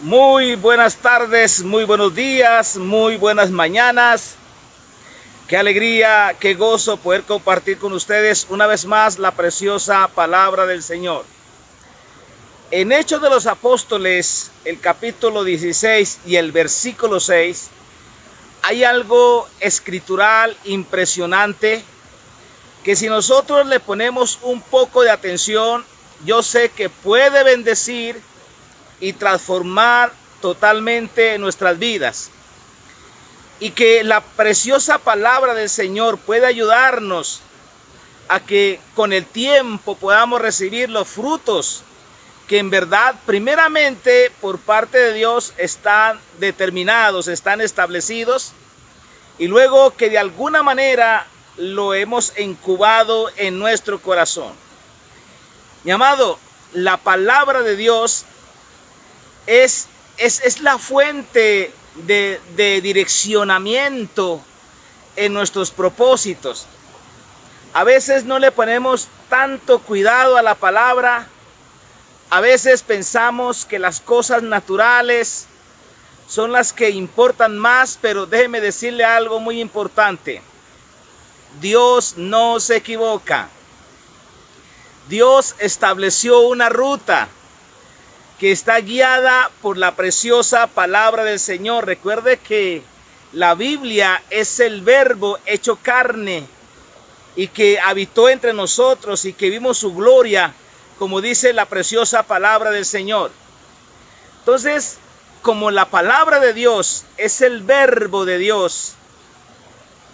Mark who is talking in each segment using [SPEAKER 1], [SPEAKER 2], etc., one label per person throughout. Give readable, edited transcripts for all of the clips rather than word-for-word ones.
[SPEAKER 1] Muy buenas tardes, muy buenos días, muy buenas mañanas. Qué alegría, qué gozo poder compartir con ustedes una vez más la preciosa palabra del Señor. En Hechos de los Apóstoles, el capítulo 16 y el versículo 6, hay algo escritural impresionante que si nosotros le ponemos un poco de atención, yo sé que puede bendecir y transformar totalmente nuestras vidas. Y que la preciosa palabra del Señor puede ayudarnos a que con el tiempo podamos recibir los frutos que en verdad primeramente por parte de Dios están determinados, están establecidos, y luego que de alguna manera lo hemos incubado en nuestro corazón. Mi amado, la palabra de Dios es la fuente de direccionamiento en nuestros propósitos. A veces no le ponemos tanto cuidado a la palabra. A veces pensamos que las cosas naturales son las que importan más, pero déjeme decirle algo muy importante. Dios no se equivoca. Dios estableció una ruta que está guiada por la preciosa palabra del Señor. Recuerde que la Biblia es el verbo hecho carne y que habitó entre nosotros y que vimos su gloria, como dice la preciosa palabra del Señor. Entonces, como la palabra de Dios es el verbo de Dios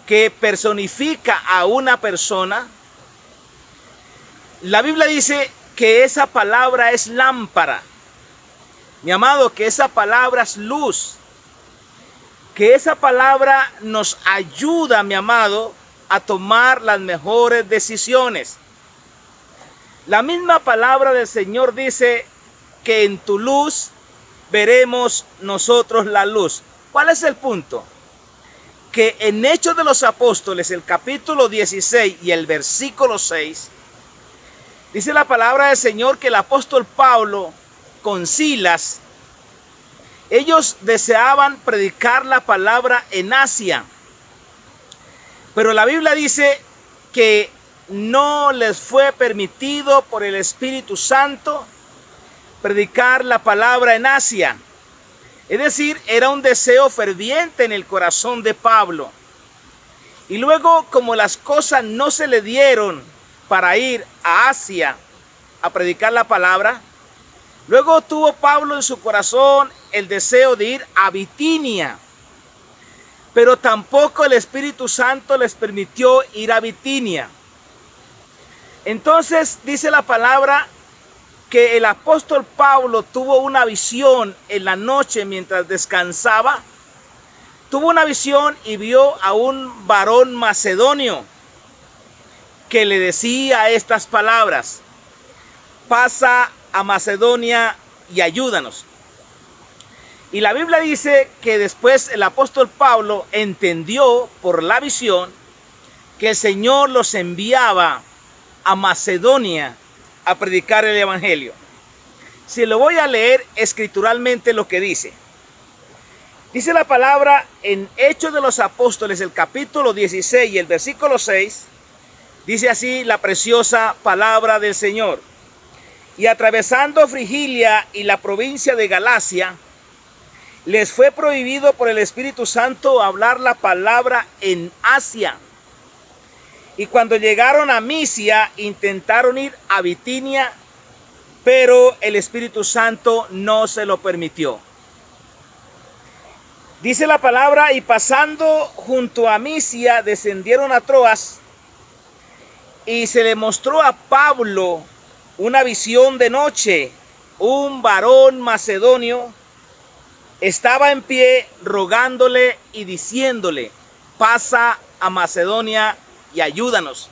[SPEAKER 1] que personifica a una persona, la Biblia dice que esa palabra es lámpara. Mi amado, que esa palabra es luz, que esa palabra nos ayuda, mi amado, a tomar las mejores decisiones. La misma palabra del Señor dice que en tu luz veremos nosotros la luz. ¿Cuál es el punto? Que en Hechos de los Apóstoles, el capítulo 16 y el versículo 6, dice la palabra del Señor que el apóstol Pablo con Silas, ellos deseaban predicar la palabra en Asia, pero la Biblia dice que no les fue permitido por el Espíritu Santo predicar la palabra en Asia. Es decir, era un deseo ferviente en el corazón de Pablo. Y luego, como las cosas no se le dieron para ir a Asia a predicar la palabra, luego tuvo Pablo en su corazón el deseo de ir a Bitinia, pero tampoco el Espíritu Santo les permitió ir a Bitinia. Entonces dice la palabra que el apóstol Pablo tuvo una visión en la noche mientras descansaba. Tuvo una visión y vio a un varón macedonio que le decía estas palabras: pasa a Macedonia y ayúdanos. Y la Biblia dice que después el apóstol Pablo entendió por la visión que el Señor los enviaba a Macedonia a predicar el evangelio. Si lo voy a leer escrituralmente lo que dice. Dice la palabra en Hechos de los Apóstoles, el capítulo 16 y el versículo 6, dice así la preciosa palabra del Señor. Y atravesando Frigilia y la provincia de Galacia, les fue prohibido por el Espíritu Santo hablar la palabra en Asia. Y cuando llegaron a Misia, intentaron ir a Bitinia, pero el Espíritu Santo no se lo permitió. Dice la palabra, y pasando junto a Misia, descendieron a Troas, y se le mostró a Pablo una visión de noche. Un varón macedonio estaba en pie rogándole y diciéndole: pasa a Macedonia y ayúdanos.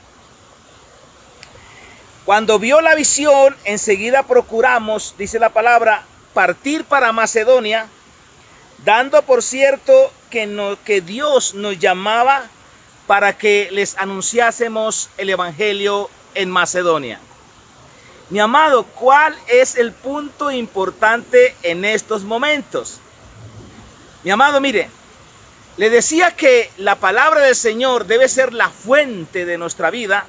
[SPEAKER 1] Cuando vio la visión, enseguida procuramos, dice la palabra, partir para Macedonia, dando por cierto que Dios nos llamaba para que les anunciásemos el evangelio en Macedonia. Mi amado, ¿cuál es el punto importante en estos momentos? Mi amado, mire, le decía que la palabra del Señor debe ser la fuente de nuestra vida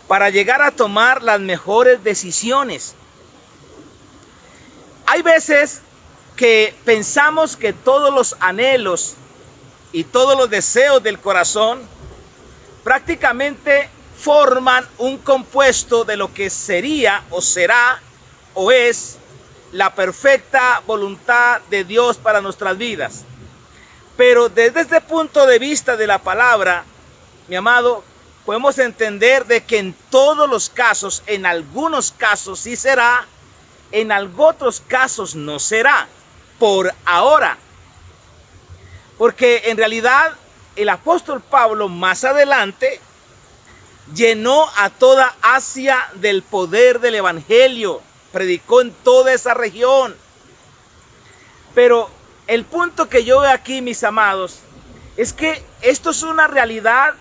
[SPEAKER 1] para llegar a tomar las mejores decisiones. Hay veces que pensamos que todos los anhelos y todos los deseos del corazón prácticamente forman un compuesto de lo que sería o será o es la perfecta voluntad de Dios para nuestras vidas. Pero desde este punto de vista de la palabra, mi amado, podemos entender de que en todos los casos, en algunos casos sí será, en otros casos no será, por ahora. Porque en realidad el apóstol Pablo más adelante llenó a toda Asia del poder del evangelio, predicó en toda esa región. Pero el punto que yo veo aquí, mis amados, es que esto es una realidad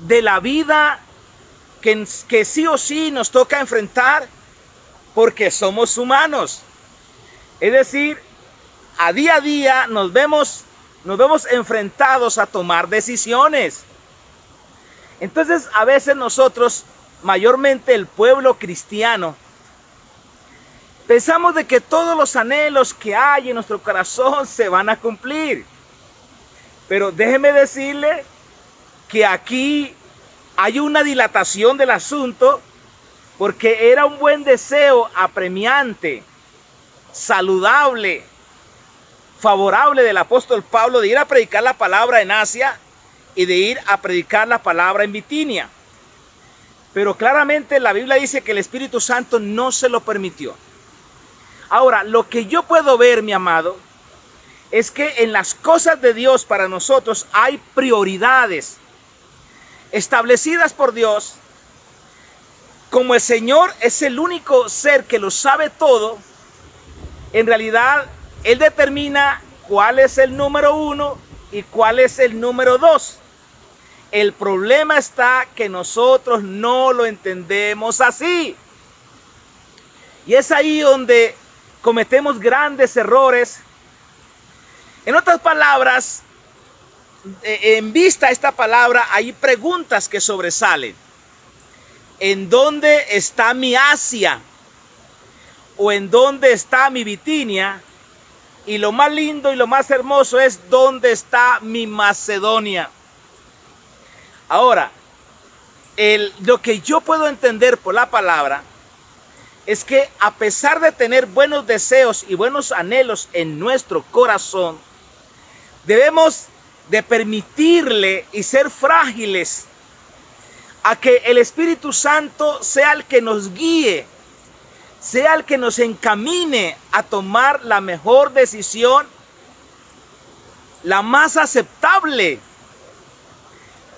[SPEAKER 1] de la vida que sí o sí nos toca enfrentar porque somos humanos. Es decir, a día nos vemos enfrentados a tomar decisiones. Entonces, a veces nosotros, mayormente el pueblo cristiano, pensamos de que todos los anhelos que hay en nuestro corazón se van a cumplir. Pero déjeme decirle que aquí hay una dilatación del asunto, porque era un buen deseo apremiante, saludable, favorable del apóstol Pablo de ir a predicar la palabra en Asia y de ir a predicar la palabra en Bitinia. Pero claramente la Biblia dice que el Espíritu Santo no se lo permitió. Ahora, lo que yo puedo ver, mi amado, es que en las cosas de Dios para nosotros hay prioridades establecidas por Dios. Como el Señor es el único ser que lo sabe todo, en realidad Él determina cuál es el número 1 y cuál es el número 2. El problema está que nosotros no lo entendemos así. Y es ahí donde cometemos grandes errores. En otras palabras, en vista a esta palabra, hay preguntas que sobresalen. ¿En dónde está mi Asia? ¿O en dónde está mi Bitinia? Y lo más lindo y lo más hermoso es ¿dónde está mi Macedonia? Ahora, lo que yo puedo entender por la palabra es que a pesar de tener buenos deseos y buenos anhelos en nuestro corazón, debemos de permitirle y ser frágiles a que el Espíritu Santo sea el que nos guíe, sea el que nos encamine a tomar la mejor decisión, la más aceptable.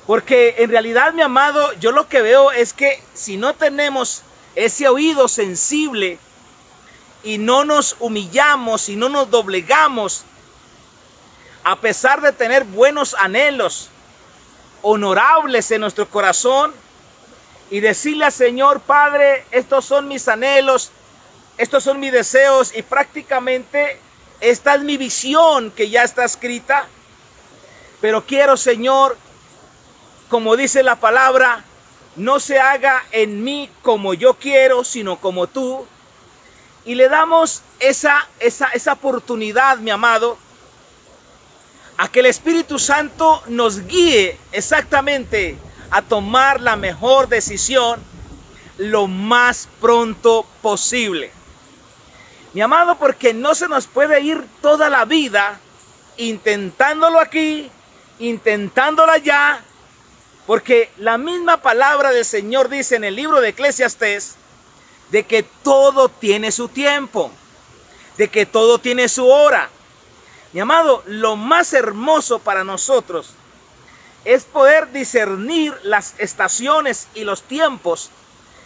[SPEAKER 1] Porque en realidad, mi amado, yo lo que veo es que si no tenemos ese oído sensible y no nos humillamos y no nos doblegamos, a pesar de tener buenos anhelos, honorables en nuestro corazón, y decirle al Señor: Padre, estos son mis anhelos, estos son mis deseos, y prácticamente esta es mi visión que ya está escrita, pero quiero, Señor, como dice la palabra, no se haga en mí como yo quiero, sino como tú. Y le damos esa oportunidad, mi amado, a que el Espíritu Santo nos guíe exactamente a tomar la mejor decisión lo más pronto posible. Mi amado, porque no se nos puede ir toda la vida intentándolo aquí, intentándolo allá, porque la misma palabra del Señor dice en el libro de Eclesiastés de que todo tiene su tiempo, de que todo tiene su hora. Mi amado, lo más hermoso para nosotros es poder discernir las estaciones y los tiempos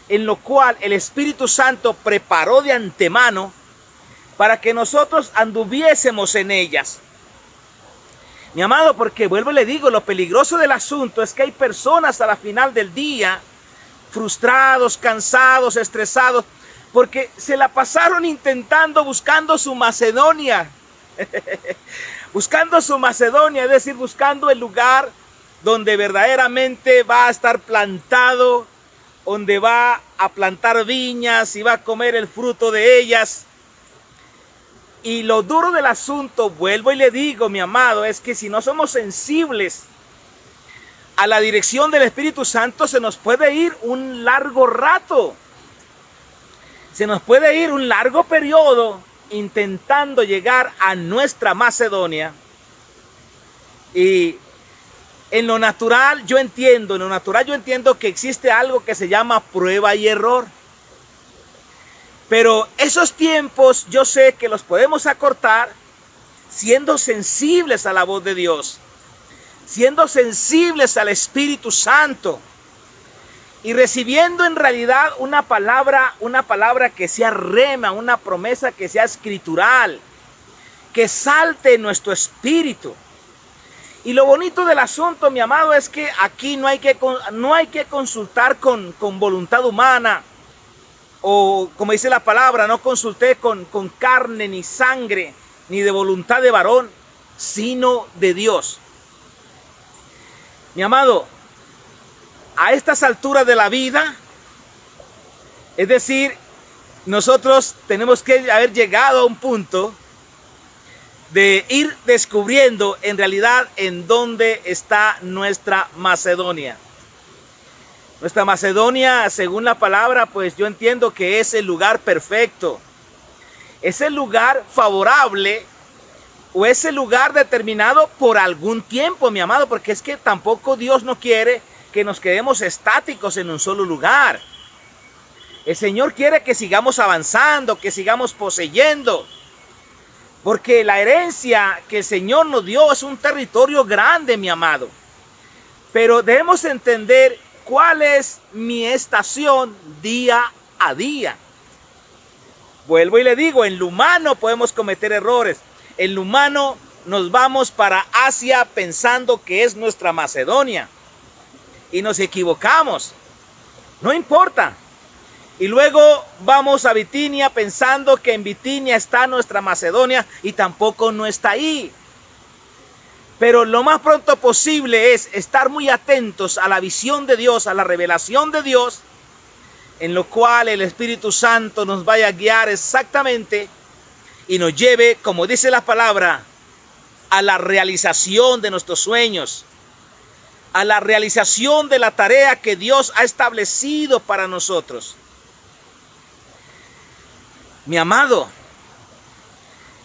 [SPEAKER 1] en lo cual el Espíritu Santo preparó de antemano para que nosotros anduviésemos en ellas. Mi amado, porque vuelvo y le digo, lo peligroso del asunto es que hay personas a la final del día frustrados, cansados, estresados, porque se la pasaron intentando, buscando su Macedonia. Buscando su Macedonia, es decir, buscando el lugar donde verdaderamente va a estar plantado, donde va a plantar viñas y va a comer el fruto de ellas. Y lo duro del asunto, vuelvo y le digo, mi amado, es que si no somos sensibles a la dirección del Espíritu Santo, se nos puede ir un largo rato. Se nos puede ir un largo periodo intentando llegar a nuestra Macedonia. Y en lo natural yo entiendo que existe algo que se llama prueba y error. Pero esos tiempos yo sé que los podemos acortar siendo sensibles a la voz de Dios, siendo sensibles al Espíritu Santo y recibiendo en realidad una palabra que sea rema, una promesa que sea escritural, que salte en nuestro espíritu. Y lo bonito del asunto, mi amado, es que aquí no hay que consultar con voluntad humana, o como dice la palabra, no consulté con carne ni sangre, ni de voluntad de varón, sino de Dios. Mi amado, a estas alturas de la vida, es decir, nosotros tenemos que haber llegado a un punto de ir descubriendo en realidad en dónde está nuestra Macedonia. Nuestra Macedonia, según la palabra, pues yo entiendo que es el lugar perfecto. Es el lugar favorable o es el lugar determinado por algún tiempo, mi amado, porque es que tampoco Dios no quiere que nos quedemos estáticos en un solo lugar. El Señor quiere que sigamos avanzando, que sigamos poseyendo, porque la herencia que el Señor nos dio es un territorio grande, mi amado. Pero debemos entender cuál es mi estación día a día. Vuelvo y le digo, en lo humano podemos cometer errores. En lo humano nos vamos para Asia pensando que es nuestra Macedonia. Y nos equivocamos. No importa. Y luego vamos a Bitinia pensando que en Bitinia está nuestra Macedonia y tampoco no está ahí. Pero lo más pronto posible es estar muy atentos a la visión de Dios, a la revelación de Dios, en lo cual el Espíritu Santo nos vaya a guiar exactamente y nos lleve, como dice la palabra, a la realización de nuestros sueños, a la realización de la tarea que Dios ha establecido para nosotros. Mi amado,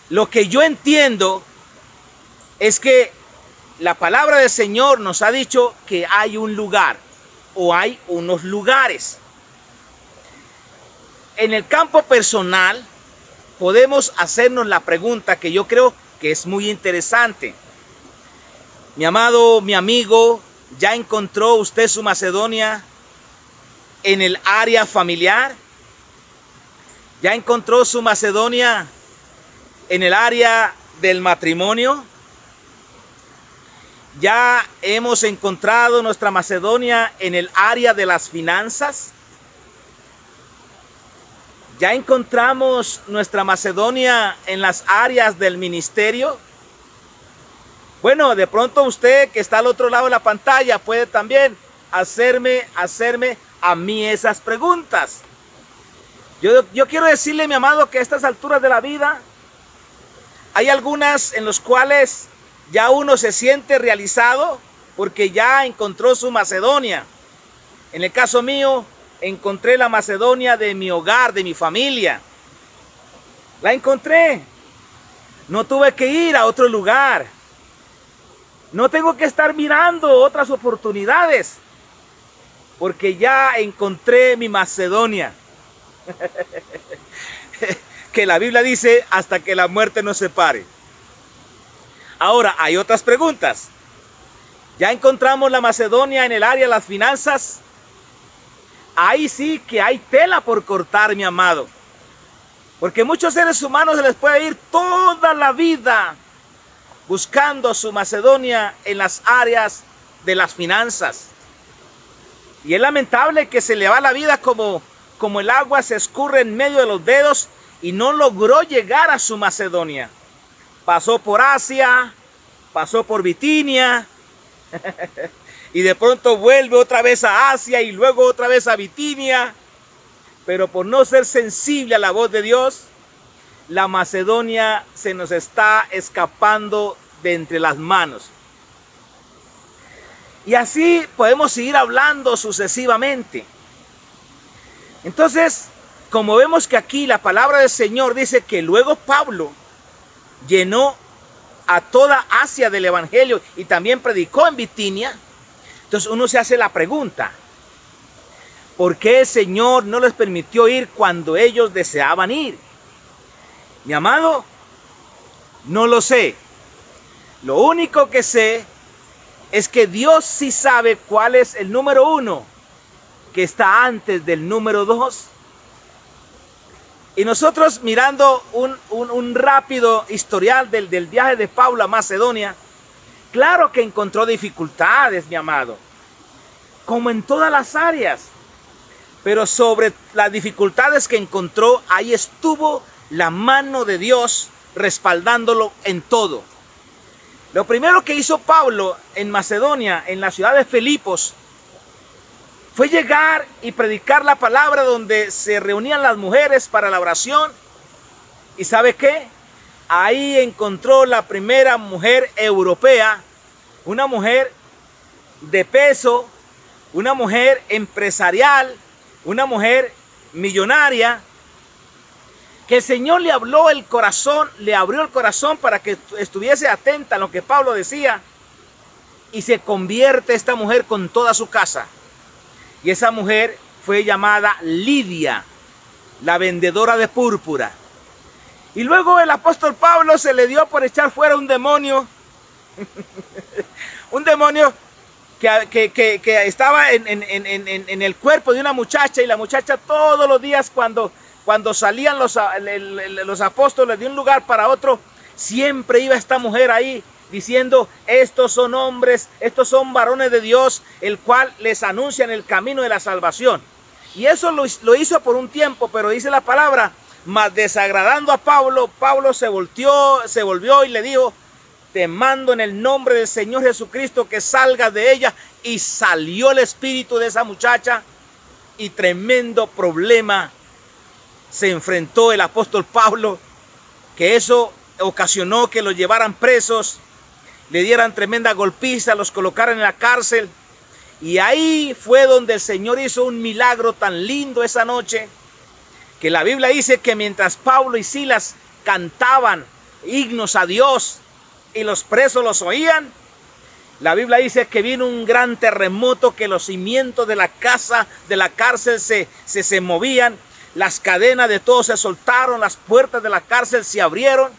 [SPEAKER 1] lo que yo entiendo es que la palabra del Señor nos ha dicho que hay un lugar o hay unos lugares. En el campo personal podemos hacernos la pregunta que yo creo que es muy interesante. Mi amado, mi amigo, ¿ya encontró usted su Macedonia en el área familiar? ¿Ya encontró su Macedonia en el área del matrimonio? ¿Ya hemos encontrado nuestra Macedonia en el área de las finanzas? ¿Ya encontramos nuestra Macedonia en las áreas del ministerio? Bueno, de pronto usted que está al otro lado de la pantalla puede también hacerme a mí esas preguntas. Yo quiero decirle, mi amado, que a estas alturas de la vida hay algunas en las cuales ya uno se siente realizado porque ya encontró su Macedonia. En el caso mío, encontré la Macedonia de mi hogar, de mi familia. La encontré. No tuve que ir a otro lugar. No tengo que estar mirando otras oportunidades, porque ya encontré mi Macedonia. Que la Biblia dice hasta que la muerte nos separe. Ahora, hay otras preguntas. ¿Ya encontramos la Macedonia en el área de las finanzas? Ahí sí que hay tela por cortar, mi amado. Porque muchos seres humanos se les puede ir toda la vida buscando su Macedonia en las áreas de las finanzas. Y es lamentable que se le va la vida como el agua se escurre en medio de los dedos y no logró llegar a su Macedonia. Pasó por Asia, pasó por Bitinia y de pronto vuelve otra vez a Asia y luego otra vez a Bitinia. Pero por no ser sensible a la voz de Dios, la Macedonia se nos está escapando de entre las manos. Y así podemos seguir hablando sucesivamente. Entonces, como vemos que aquí la palabra del Señor dice que luego Pablo llenó a toda Asia del Evangelio y también predicó en Bitinia, entonces uno se hace la pregunta, ¿por qué el Señor no les permitió ir cuando ellos deseaban ir? Mi amado, no lo sé. Lo único que sé es que Dios sí sabe cuál es el número 1 que está antes del número 2. Y nosotros mirando un rápido historial del viaje de Pablo a Macedonia, claro que encontró dificultades, mi amado, como en todas las áreas. Pero sobre las dificultades que encontró, ahí estuvo la mano de Dios respaldándolo en todo. Lo primero que hizo Pablo en Macedonia, en la ciudad de Filipos, fue llegar y predicar la palabra donde se reunían las mujeres para la oración. ¿Y sabe qué? Ahí encontró la primera mujer europea, una mujer de peso, una mujer empresarial, una mujer millonaria, que el Señor le abrió el corazón para que estuviese atenta a lo que Pablo decía, y se convierte esta mujer con toda su casa. Y esa mujer fue llamada Lidia, la vendedora de púrpura. Y luego el apóstol Pablo se le dio por echar fuera un demonio, un demonio que estaba en el cuerpo de una muchacha, y la muchacha todos los días cuando salían los apóstoles de un lugar para otro, siempre iba esta mujer ahí diciendo, estos son hombres, estos son varones de Dios, el cual les anuncian el camino de la salvación. Y eso lo hizo por un tiempo, pero dice la palabra, mas desagradando a Pablo, Pablo se volvió y le dijo, te mando en el nombre del Señor Jesucristo que salgas de ella. Y salió el espíritu de esa muchacha, y tremendo problema se enfrentó el apóstol Pablo, que eso ocasionó que los llevaran presos, le dieran tremenda golpiza, los colocaran en la cárcel. Y ahí fue donde el Señor hizo un milagro tan lindo esa noche, que la Biblia dice que mientras Pablo y Silas cantaban himnos a Dios y los presos los oían, la Biblia dice que vino un gran terremoto, que los cimientos de la cárcel se movían, las cadenas de todos se soltaron, las puertas de la cárcel se abrieron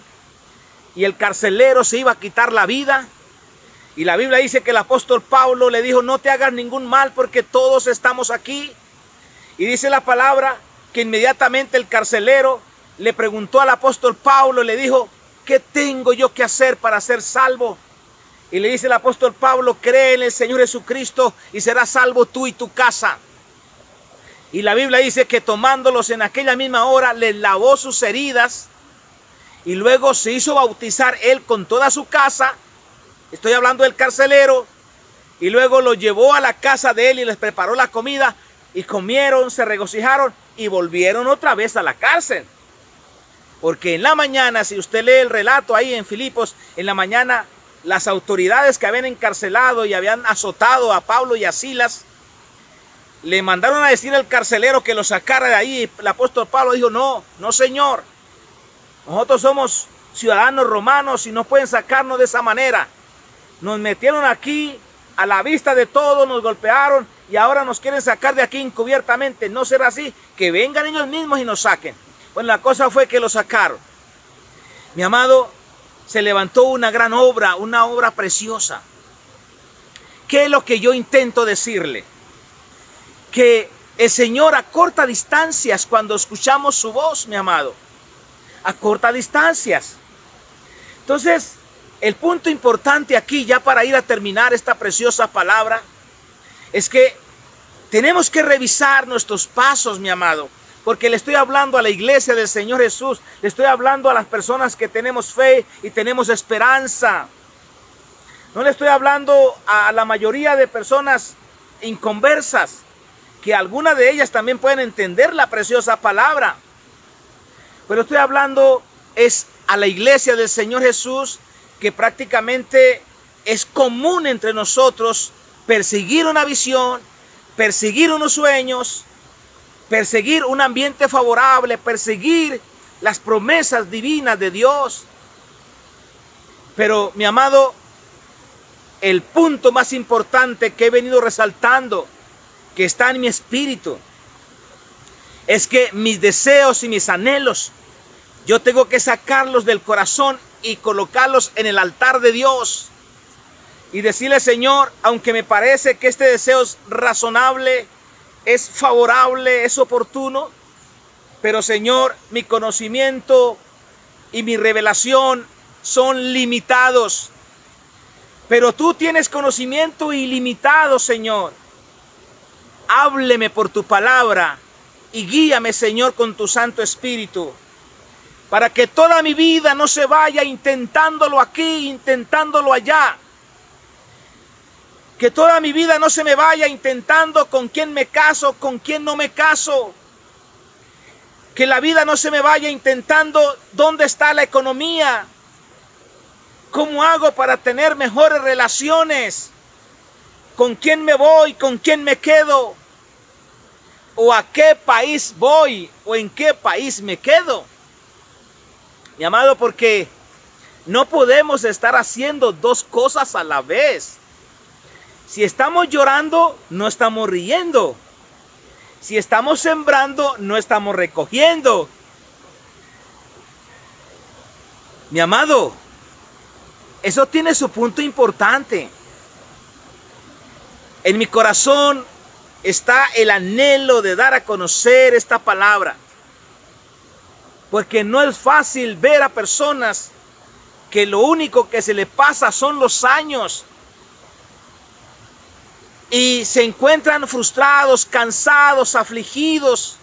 [SPEAKER 1] y el carcelero se iba a quitar la vida. Y la Biblia dice que el apóstol Pablo le dijo, no te hagas ningún mal porque todos estamos aquí. Y dice la palabra que inmediatamente el carcelero le preguntó al apóstol Pablo, le dijo, ¿qué tengo yo que hacer para ser salvo? Y le dice el apóstol Pablo, cree en el Señor Jesucristo y serás salvo tú y tu casa. Y la Biblia dice que tomándolos en aquella misma hora, les lavó sus heridas y luego se hizo bautizar él con toda su casa. Estoy hablando del carcelero. Y luego los llevó a la casa de él y les preparó la comida y comieron, se regocijaron y volvieron otra vez a la cárcel. Porque en la mañana, si usted lee el relato ahí en Filipos, en la mañana las autoridades que habían encarcelado y habían azotado a Pablo y a Silas, le mandaron a decir al carcelero que lo sacara de ahí. El apóstol Pablo dijo, no señor, nosotros somos ciudadanos romanos y no pueden sacarnos de esa manera. Nos metieron aquí a la vista de todos, nos golpearon y ahora nos quieren sacar de aquí encubiertamente. No será así, que vengan ellos mismos y nos saquen. Bueno, la cosa fue que lo sacaron. Mi amado, se levantó una gran obra, una obra preciosa. ¿Qué es lo que yo intento decirle? Que el Señor acorta distancias cuando escuchamos su voz, mi amado. Acorta distancias. Entonces, el punto importante aquí, ya para ir a terminar esta preciosa palabra, es que Tenemos que revisar nuestros pasos, mi amado, porque le estoy hablando a la iglesia del Señor Jesús, le estoy hablando a las personas que tenemos fe y tenemos esperanza. No le estoy hablando a la mayoría de personas inconversas, que algunas de ellas también pueden entender la preciosa palabra. Pero estoy hablando es a la iglesia del Señor Jesús, que prácticamente es común entre nosotros perseguir una visión, perseguir unos sueños, perseguir un ambiente favorable, perseguir las promesas divinas de Dios. Pero, mi amado, el punto más importante que he venido resaltando, que está en mi espíritu, es que mis deseos y mis anhelos, yo tengo que sacarlos del corazón y colocarlos en el altar de Dios. Y decirle, Señor, aunque me parece que este deseo es razonable, es favorable, es oportuno, pero Señor, mi conocimiento y mi revelación son limitados. Pero tú tienes conocimiento ilimitado, Señor. Hábleme por tu palabra y guíame, Señor, con tu Santo Espíritu, para que toda mi vida no se vaya intentándolo aquí, intentándolo allá. Que toda mi vida no se me vaya intentando con quién me caso, con quién no me caso. Que la vida no se me vaya intentando dónde está la economía. ¿Cómo hago para tener mejores relaciones? ¿Con quién me voy? ¿Con quién me quedo? ¿O a qué país voy? ¿O en qué país me quedo? Mi amado, porque no podemos estar haciendo dos cosas a la vez. Si estamos llorando, no estamos riendo. Si estamos sembrando, no estamos recogiendo. Mi amado, eso tiene su punto importante. En mi corazón está el anhelo de dar a conocer esta palabra. Porque no es fácil ver a personas que lo único que se le pasa son los años. Y se encuentran frustrados, cansados, afligidos,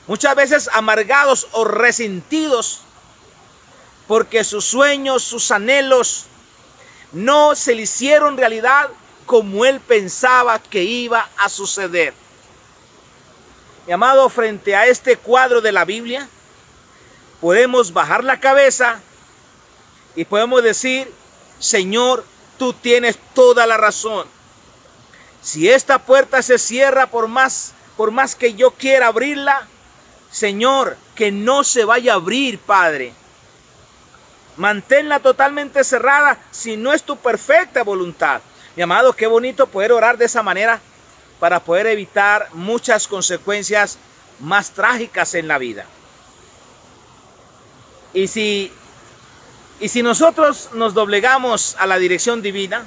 [SPEAKER 1] muchas veces amargados o resentidos, porque sus sueños, sus anhelos no se le hicieron realidad como él pensaba que iba a suceder. Mi amado, frente a este cuadro de la Biblia, podemos bajar la cabeza y podemos decir, Señor, tú tienes toda la razón. Si esta puerta se cierra por más que yo quiera abrirla, Señor, que no se vaya a abrir, Padre. Manténla totalmente cerrada si no es tu perfecta voluntad. Mi amado, qué bonito poder orar de esa manera para poder evitar muchas consecuencias más trágicas en la vida. Y si nosotros nos doblegamos a la dirección divina,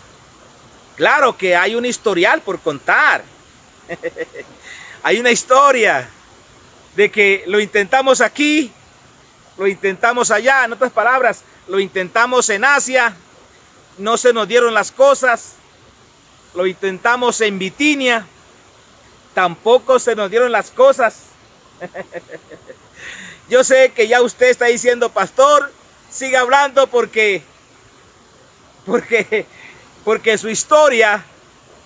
[SPEAKER 1] claro que hay un historial por contar. Hay una historia de que lo intentamos aquí, lo intentamos allá, en otras palabras, lo intentamos en Asia, no se nos dieron las cosas, lo intentamos en Bitinia, tampoco se nos dieron las cosas. Yo sé que ya usted está diciendo, pastor, siga hablando porque su historia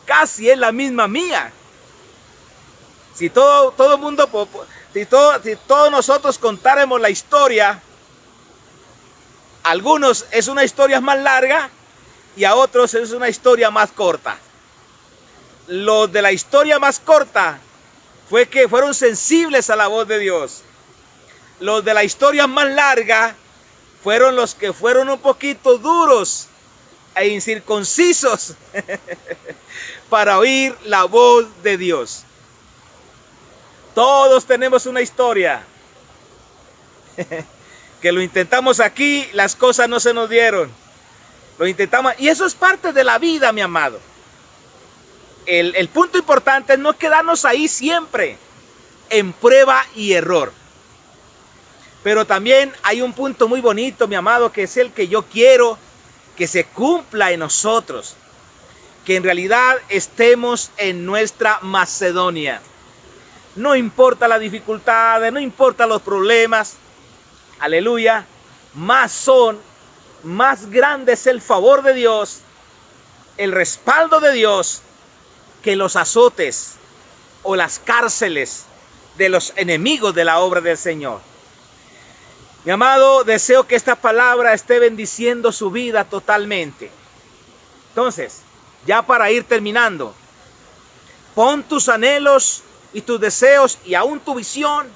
[SPEAKER 1] casi es la misma mía. Si todo el mundo, si todos nosotros contáramos la historia, algunos es una historia más larga y a otros es una historia más corta. Los de la historia más corta fueron sensibles a la voz de Dios. Los de la historia más larga fueron los que fueron un poquito duros e incircuncisos para oír la voz de Dios. Todos tenemos una historia. Que lo intentamos aquí, las cosas no se nos dieron. Lo intentamos, y eso es parte de la vida, mi amado. El punto importante es no quedarnos ahí siempre en prueba y error. Pero también hay un punto muy bonito, mi amado, que es el que yo quiero que se cumpla en nosotros. que en realidad estemos en nuestra Macedonia. No importa las dificultades, no importa los problemas, aleluya, más grande es el favor de Dios, el respaldo de Dios, que los azotes o las cárceles de los enemigos de la obra del Señor. Mi amado, deseo que esta palabra esté bendiciendo su vida totalmente. Entonces, ya para ir terminando, pon tus anhelos y tus deseos y aún tu visión,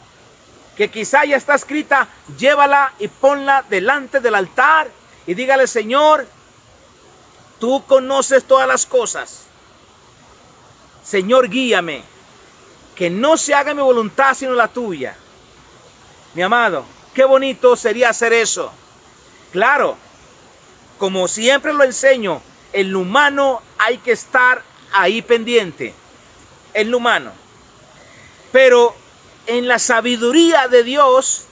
[SPEAKER 1] que quizá ya está escrita, llévala y ponla delante del altar y dígale: Señor, tú conoces todas las cosas. Señor, guíame, que no se haga mi voluntad sino la tuya. Mi amado, qué bonito sería hacer eso. Claro, como siempre lo enseño, en lo humano hay que estar ahí pendiente, en lo humano. Pero en la sabiduría de Dios,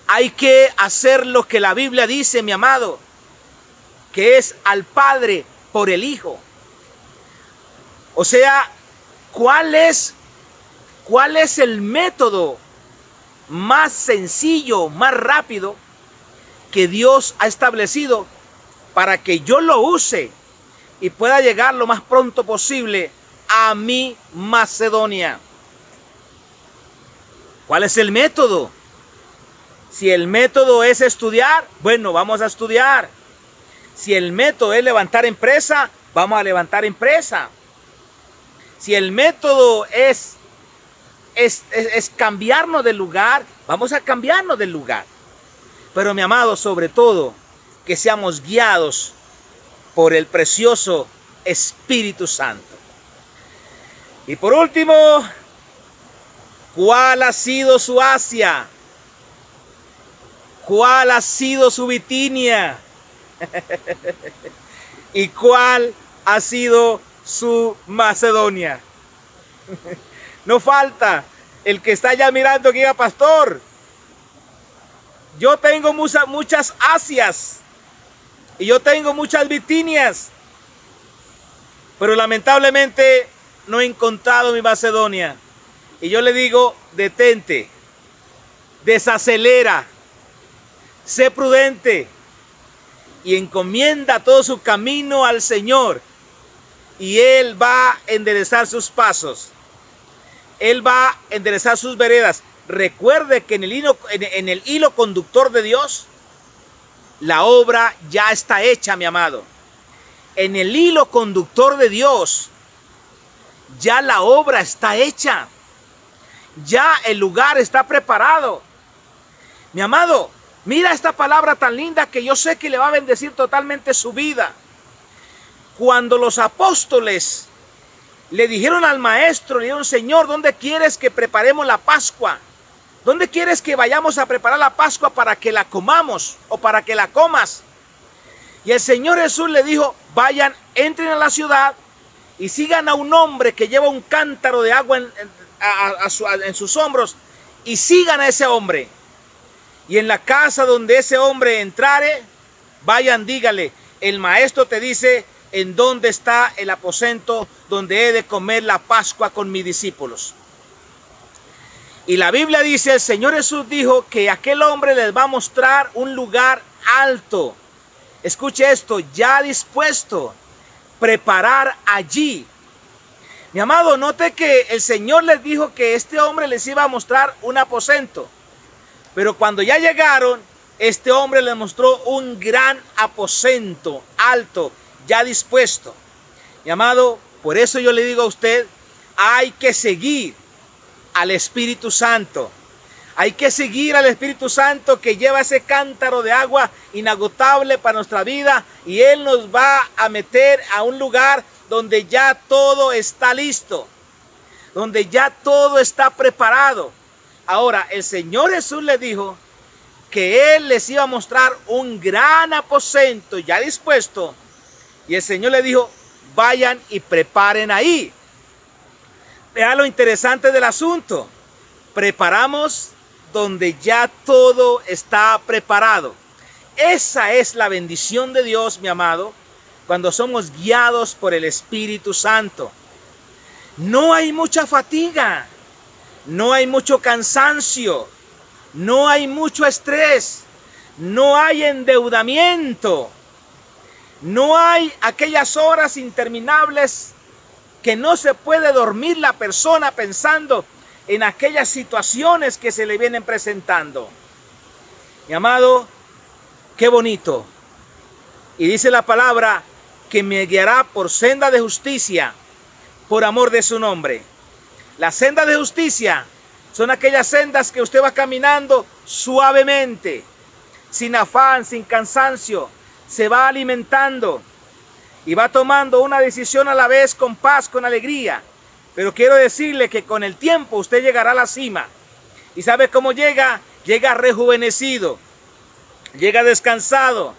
[SPEAKER 1] hay que hacer lo que la Biblia dice, mi amado, que es al Padre por el Hijo. O sea, ¿cuál es el método más sencillo, más rápido que Dios ha establecido para que yo lo use y pueda llegar lo más pronto posible a mi Macedonia? ¿Cuál es el método? Si el método es estudiar, bueno, vamos a estudiar. Si el método es levantar empresa, vamos a levantar empresa. Si el método es cambiarnos del lugar, vamos a cambiarnos del lugar. Pero mi amado, sobre todo, que seamos guiados por el precioso Espíritu Santo. Y por último, ¿cuál ha sido su Asia? ¿Cuál ha sido su Bitinia? ¿Y cuál ha sido su Macedonia? No falta el que está ya mirando que diga: pastor, yo tengo muchas Asias y yo tengo muchas Bitinias, pero lamentablemente no he encontrado mi Macedonia. Y yo le digo: detente, desacelera, sé prudente y encomienda todo su camino al Señor, y Él va a enderezar sus pasos. Él va a enderezar sus veredas. Recuerde que en el hilo conductor de Dios, la obra ya está hecha, mi amado. En el hilo conductor de Dios, ya la obra está hecha. Ya el lugar está preparado. Mi amado, mira esta palabra tan linda que yo sé que le va a bendecir totalmente su vida. Cuando los apóstoles le dijeron al maestro, le dijeron: Señor, ¿dónde quieres que preparemos la Pascua? ¿Dónde quieres que vayamos a preparar la Pascua para que la comamos o para que la comas? Y el Señor Jesús le dijo: vayan, entren a la ciudad y sigan a un hombre que lleva un cántaro de agua en sus hombros, y sigan a ese hombre. Y en la casa donde ese hombre entrare, vayan, dígale: el maestro te dice en dónde está el aposento donde he de comer la Pascua con mis discípulos. Y la Biblia dice, el Señor Jesús dijo que aquel hombre les va a mostrar un lugar alto. Escuche esto: ya dispuesto, preparar allí. Mi amado, note que el Señor les dijo que este hombre les iba a mostrar un aposento. Pero cuando ya llegaron, este hombre les mostró un gran aposento alto, ya dispuesto. Mi amado, por eso yo le digo a usted, hay que seguir al Espíritu Santo. Hay que seguir al Espíritu Santo, que lleva ese cántaro de agua inagotable para nuestra vida, y Él nos va a meter a un lugar donde ya todo está listo, donde ya todo está preparado. Ahora, el Señor Jesús le dijo que Él les iba a mostrar un gran aposento ya dispuesto, y el Señor le dijo: vayan y preparen ahí. Vea lo interesante del asunto: preparamos donde ya todo está preparado. Esa es la bendición de Dios, mi amado, cuando somos guiados por el Espíritu Santo. No hay mucha fatiga, no hay mucho cansancio, no hay mucho estrés, no hay endeudamiento, no hay aquellas horas interminables que no se puede dormir la persona pensando en aquellas situaciones que se le vienen presentando. Mi amado, qué bonito. Y dice la palabra que me guiará por senda de justicia, por amor de su nombre. Las sendas de justicia son aquellas sendas que usted va caminando suavemente, sin afán, sin cansancio, se va alimentando y va tomando una decisión a la vez con paz, con alegría. Pero quiero decirle que con el tiempo usted llegará a la cima. ¿Y sabe cómo llega? Llega rejuvenecido, llega descansado,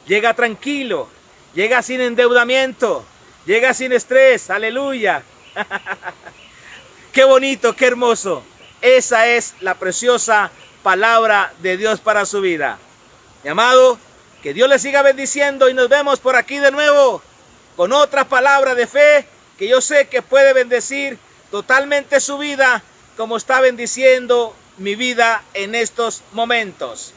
[SPEAKER 1] llega tranquilo, llega sin endeudamiento, llega sin estrés. Aleluya. Qué bonito, qué hermoso. Esa es la preciosa palabra de Dios para su vida. Mi amado, que Dios le siga bendiciendo y nos vemos por aquí de nuevo con otra palabra de fe que yo sé que puede bendecir totalmente su vida como está bendiciendo mi vida en estos momentos.